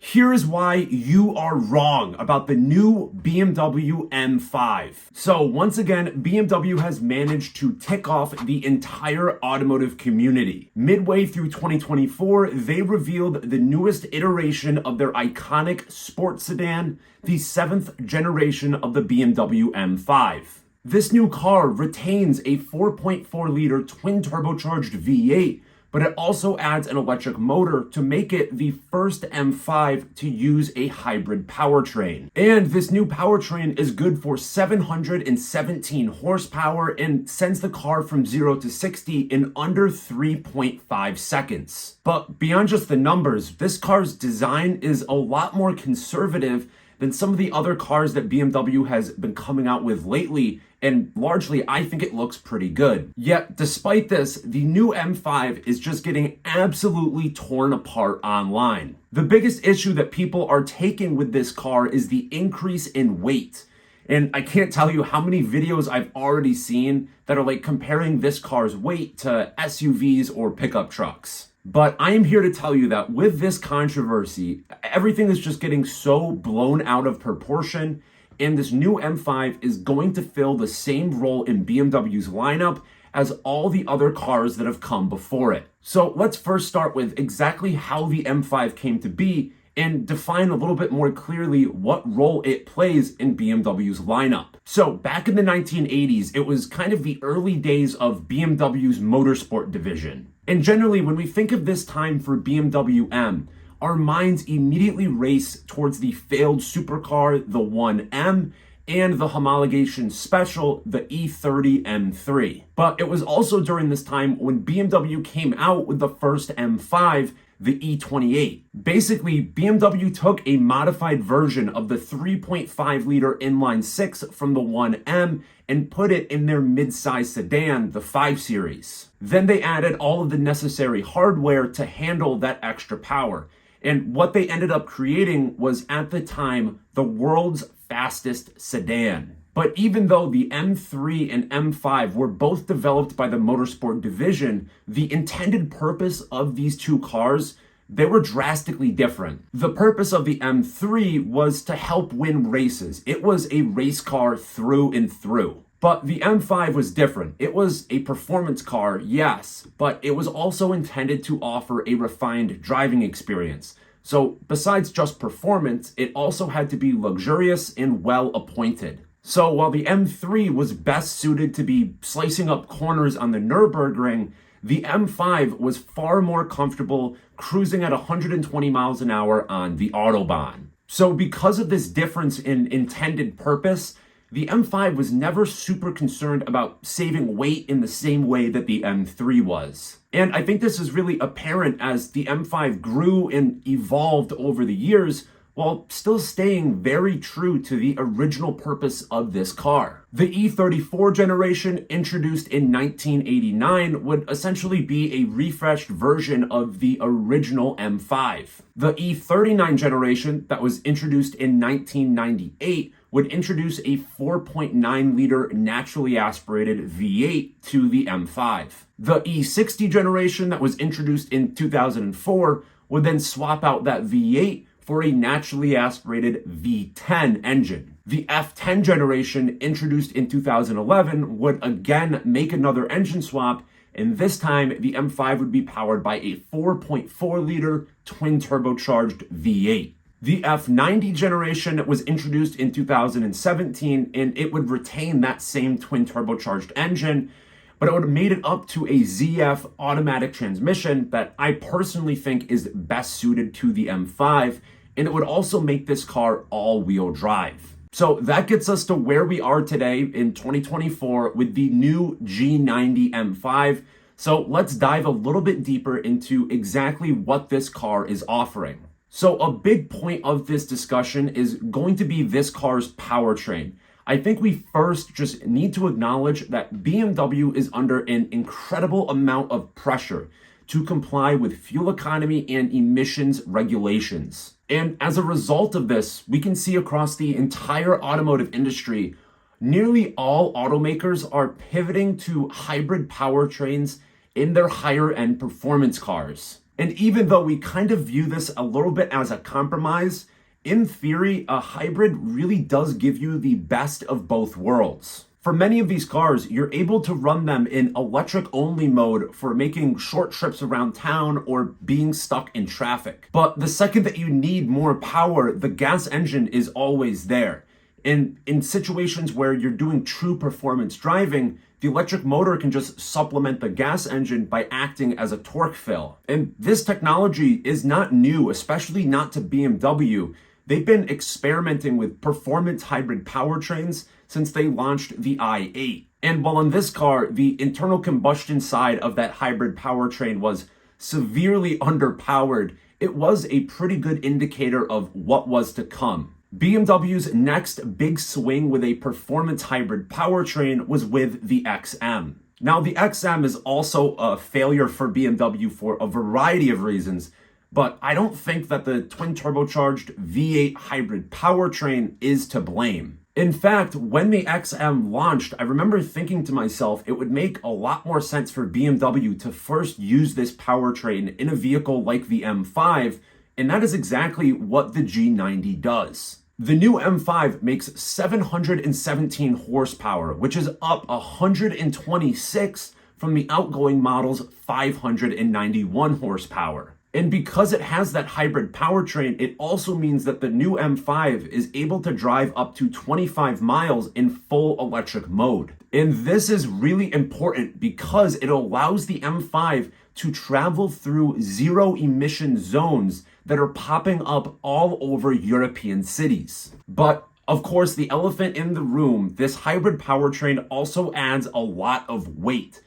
Here is why you are wrong about the new BMW M5. So once again, BMW has managed to tick off the entire automotive community. Midway through 2024, they revealed the newest iteration of their iconic sports sedan, the 7th generation of the BMW M5. This new car retains a 4.4-liter twin-turbocharged V8, but it also adds an electric motor to make it the first M5 to use a hybrid powertrain. And this new powertrain is good for 717 horsepower and sends the car from 0 to 60 in under 3.5 seconds. But beyond just the numbers, this car's design is a lot more conservative than some of the other cars that BMW has been coming out with lately, and largely I think it looks pretty good. Yet despite this, the new M5 is just getting absolutely torn apart online. The biggest issue that people are taking with this car is the increase in weight. And I can't tell you how many videos I've already seen that are like comparing this car's weight to SUVs or pickup trucks. But I am here to tell you that with this controversy, everything is just getting so blown out of proportion, and this new M5 is going to fill the same role in BMW's lineup as all the other cars that have come before it. So let's first start with exactly how the M5 came to be and define a little bit more clearly what role it plays in BMW's lineup. So back in the 1980s, it was kind of the early days of BMW's motorsport division. And generally, when we think of this time for BMW M, our minds immediately race towards the failed supercar, the 1M, and the homologation special, the E30 M3. But it was also during this time when BMW came out with the first M5, the E28. Basically, BMW took a modified version of the 3.5-liter inline six from the 1M and put it in their mid-size sedan, the 5 Series. Then they added all of the necessary hardware to handle that extra power. And what they ended up creating was, at the time, the world's fastest sedan. But even though the M3 and M5 were both developed by the motorsport division, the intended purpose of these two cars, they were drastically different. The purpose of the M3 was to help win races. It was a race car through and through. But the M5 was different. It was a performance car, yes, but it was also intended to offer a refined driving experience. So besides just performance, it also had to be luxurious and well appointed. So while the M3 was best suited to be slicing up corners on the Nürburgring, the M5 was far more comfortable cruising at 120 miles an hour on the Autobahn. So because of this difference in intended purpose, the M5 was never super concerned about saving weight in the same way that the M3 was. And I think this is really apparent as the M5 grew and evolved over the years, while still staying very true to the original purpose of this car. The E34 generation, introduced in 1989, would essentially be a refreshed version of the original M5. The E39 generation, that was introduced in 1998, would introduce a 4.9-liter naturally aspirated V8 to the M5. The E60 generation, that was introduced in 2004, would then swap out that V8 for a naturally aspirated V10 engine. The F10 generation, introduced in 2011, would again make another engine swap, and this time the M5 would be powered by a 4.4-liter twin-turbocharged V8. The F90 generation was introduced in 2017, and it would retain that same twin-turbocharged engine, but it would have made it up to a ZF automatic transmission that I personally think is best suited to the M5, and it would also make this car all-wheel drive. So that gets us to where we are today in 2024 with the new G90 M5. So let's dive a little bit deeper into exactly what this car is offering. So a big point of this discussion is going to be this car's powertrain. I think we first just need to acknowledge that BMW is under an incredible amount of pressure to comply with fuel economy and emissions regulations. And as a result of this, we can see across the entire automotive industry, nearly all automakers are pivoting to hybrid powertrains in their higher end performance cars. And even though we kind of view this a little bit as a compromise, in theory, a hybrid really does give you the best of both worlds. For many of these cars, you're able to run them in electric-only mode for making short trips around town or being stuck in traffic. But the second that you need more power, the gas engine is always there. And in situations where you're doing true performance driving, the electric motor can just supplement the gas engine by acting as a torque fill. And this technology is not new, especially not to BMW. They've been experimenting with performance hybrid powertrains since they launched the i8. And while in this car, the internal combustion side of that hybrid powertrain was severely underpowered, it was a pretty good indicator of what was to come. BMW's next big swing with a performance hybrid powertrain was with the XM. Now, the XM is also a failure for BMW for a variety of reasons, but I don't think that the twin turbocharged V8 hybrid powertrain is to blame. In fact, when the XM launched, I remember thinking to myself, it would make a lot more sense for BMW to first use this powertrain in a vehicle like the M5, and that is exactly what the G90 does. The new M5 makes 717 horsepower, which is up 126 from the outgoing model's 591 horsepower. And because it has that hybrid powertrain, it also means that the new M5 is able to drive up to 25 miles in full electric mode. And this is really important because it allows the M5 to travel through zero emission zones that are popping up all over European cities. But of course, the elephant in the room, this hybrid powertrain also adds a lot of weight.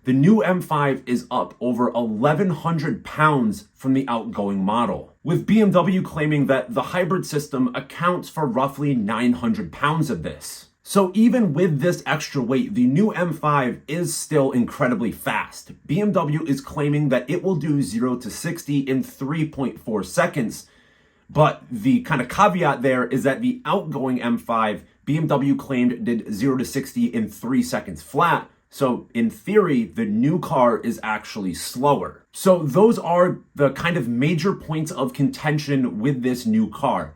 The new M5 is up over 1,100 pounds from the outgoing model, with BMW claiming that the hybrid system accounts for roughly 900 pounds of this. So even with this extra weight, the new M5 is still incredibly fast. BMW is claiming that it will do 0 to 60 in 3.4 seconds, but the kind of caveat there is that the outgoing M5, BMW claimed did 0 to 60 in 3 seconds flat. So in theory, the new car is actually slower. So those are the kind of major points of contention with this new car.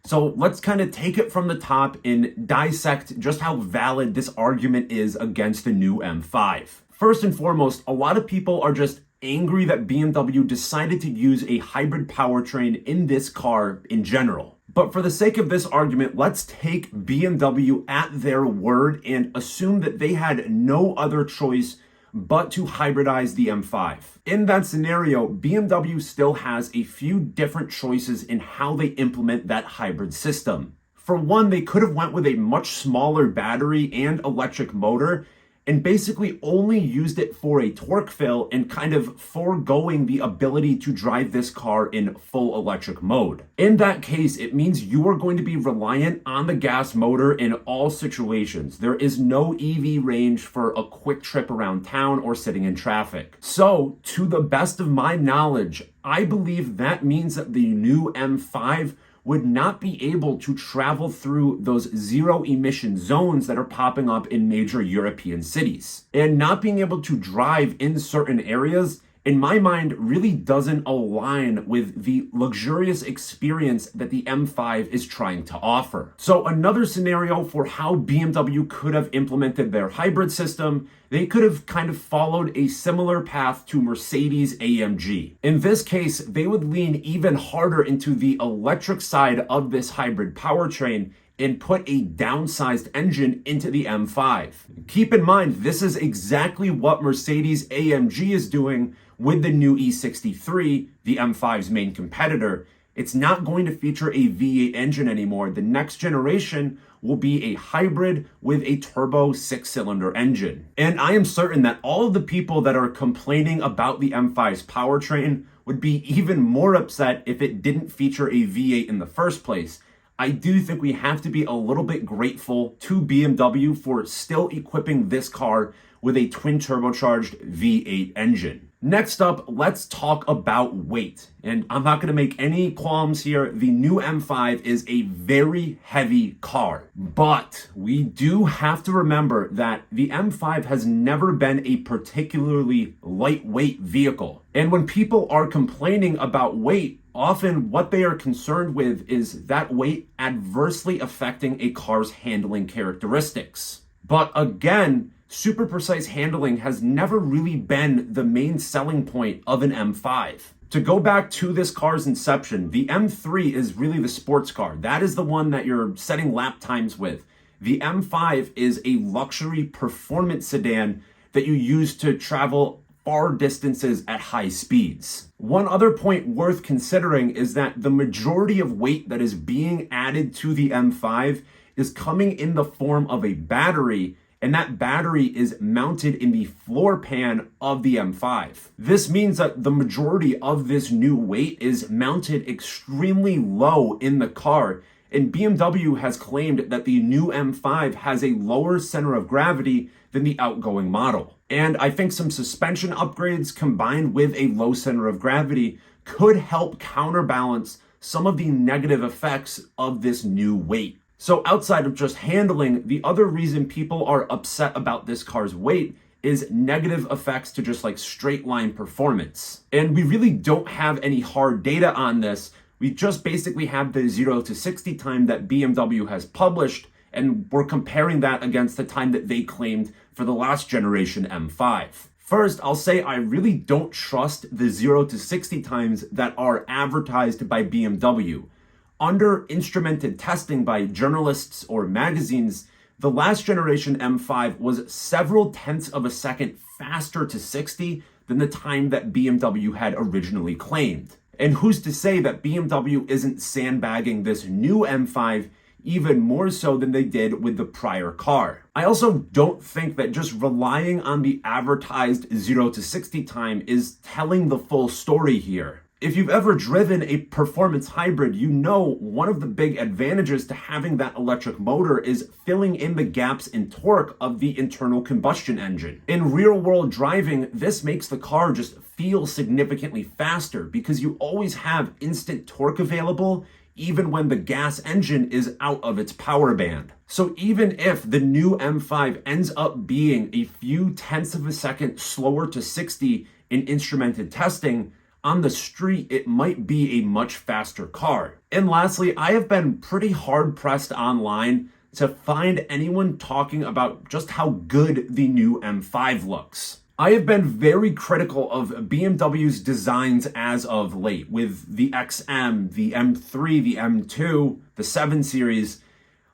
So let's kind of take it from the top and dissect just how valid this argument is against the new M5. First and foremost, a lot of people are just angry that BMW decided to use a hybrid powertrain in this car in general. But for the sake of this argument, let's take BMW at their word and assume that they had no other choice but to hybridize the M5. In that scenario, BMW still has a few different choices in how they implement that hybrid system. For one, they could have went with a much smaller battery and electric motor and basically only used it for a torque fill and kind of foregoing the ability to drive this car in full electric mode. In that case, it means you are going to be reliant on the gas motor in all situations. There is no EV range for a quick trip around town or sitting in traffic. So, to the best of my knowledge, I believe that means that the new M5 would not be able to travel through those zero emission zones that are popping up in major European cities. And not being able to drive in certain areas, in my mind, really doesn't align with the luxurious experience that the M5 is trying to offer. So another scenario for how BMW could have implemented their hybrid system, they could have kind of followed a similar path to Mercedes AMG. In this case, they would lean even harder into the electric side of this hybrid powertrain and put a downsized engine into the M5. Keep in mind, this is exactly what Mercedes AMG is doing with the new E63, the M5's main competitor. It's not going to feature a V8 engine anymore. The next generation will be a hybrid with a turbo 6-cylinder engine. And I am certain that all of the people that are complaining about the M5's powertrain would be even more upset if it didn't feature a V8 in the first place. I do think we have to be a little bit grateful to BMW for still equipping this car with a twin turbocharged V8 engine. Next up, let's talk about weight. And I'm not going to make any qualms here. The new M5 is a very heavy car. But we do have to remember that the M5 has never been a particularly lightweight vehicle. And when people are complaining about weight, often what they are concerned with is that weight adversely affecting a car's handling characteristics. But again, super precise handling has never really been the main selling point of an M5. To go back to this car's inception, the M3 is really the sports car. That is the one that you're setting lap times with. The M5 is a luxury performance sedan that you use to travel far distances at high speeds. One other point worth considering is that the majority of weight that is being added to the M5 is coming in the form of a battery, and that battery is mounted in the floor pan of the M5. This means that the majority of this new weight is mounted extremely low in the car, and BMW has claimed that the new M5 has a lower center of gravity than the outgoing model. And I think some suspension upgrades combined with a low center of gravity could help counterbalance some of the negative effects of this new weight. So outside of just handling, the other reason people are upset about this car's weight is negative effects to just like straight line performance. And we really don't have any hard data on this. We just basically have the 0 to 60 time that BMW has published, and we're comparing that against the time that they claimed for the last generation M5. First, I'll say I really don't trust the 0 to 60 times that are advertised by BMW. Under instrumented testing by journalists or magazines, the last generation M5 was several tenths of a second faster to 60 than the time that BMW had originally claimed. And who's to say that BMW isn't sandbagging this new M5 even more so than they did with the prior car? I also don't think that just relying on the advertised 0 to 60 time is telling the full story here. If you've ever driven a performance hybrid, you know one of the big advantages to having that electric motor is filling in the gaps in torque of the internal combustion engine. In real-world driving, this makes the car just feel significantly faster because you always have instant torque available even when the gas engine is out of its power band. So even if the new M5 ends up being a few tenths of a second slower to 60 in instrumented testing, on the street, it might be a much faster car. And lastly, I have been pretty hard pressed online to find anyone talking about just how good the new M5 looks. I have been very critical of BMW's designs as of late, with the XM, the M3, the M2, the 7 Series.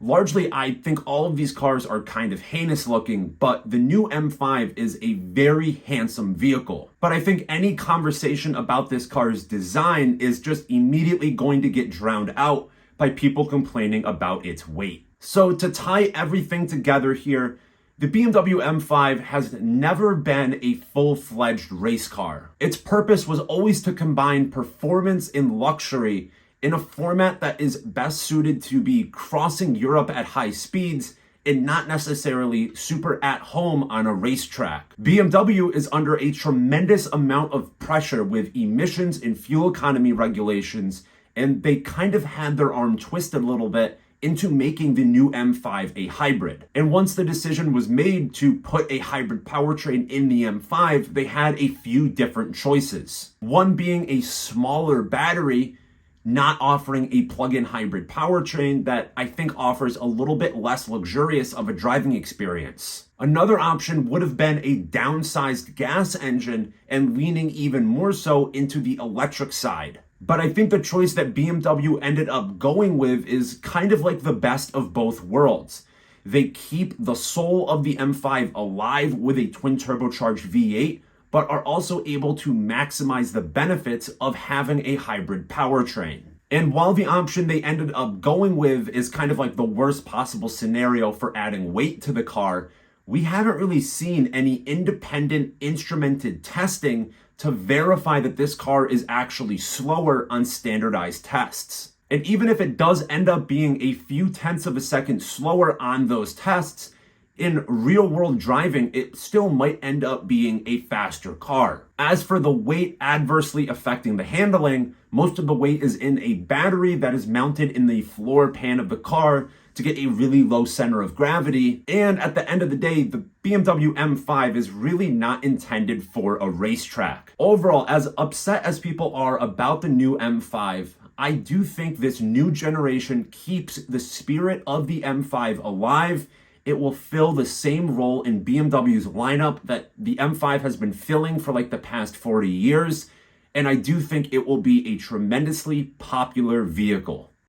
Largely, I think all of these cars are kind of heinous looking, but the new M5 is a very handsome vehicle. But I think any conversation about this car's design is just immediately going to get drowned out by people complaining about its weight. So to tie everything together here, the BMW M5 has never been a full-fledged race car. Its purpose was always to combine performance and luxury in a format that is best suited to be crossing Europe at high speeds and not necessarily super at home on a racetrack. BMW is under a tremendous amount of pressure with emissions and fuel economy regulations, and they kind of had their arm twisted a little bit into making the new M5 a hybrid. And once the decision was made to put a hybrid powertrain in the M5, they had a few different choices. One being a smaller battery, not offering a plug-in hybrid powertrain that I think offers a little bit less luxurious of a driving experience. Another option would have been a downsized gas engine and leaning even more so into the electric side. But I think the choice that BMW ended up going with is kind of like the best of both worlds. They keep the soul of the M5 alive with a twin turbocharged V8, but are also able to maximize the benefits of having a hybrid powertrain. And while the option they ended up going with is kind of like the worst possible scenario for adding weight to the car, we haven't really seen any independent instrumented testing to verify that this car is actually slower on standardized tests. And even if it does end up being a few tenths of a second slower on those tests, in real world driving, it still might end up being a faster car. As for the weight adversely affecting the handling, most of the weight is in a battery that is mounted in the floor pan of the car to get a really low center of gravity. And at the end of the day, the BMW M5 is really not intended for a racetrack. Overall, as upset as people are about the new M5, I do think this new generation keeps the spirit of the M5 alive. It will fill the same role in BMW's lineup that the M5 has been filling for like the past 40 years. And I do think it will be a tremendously popular vehicle.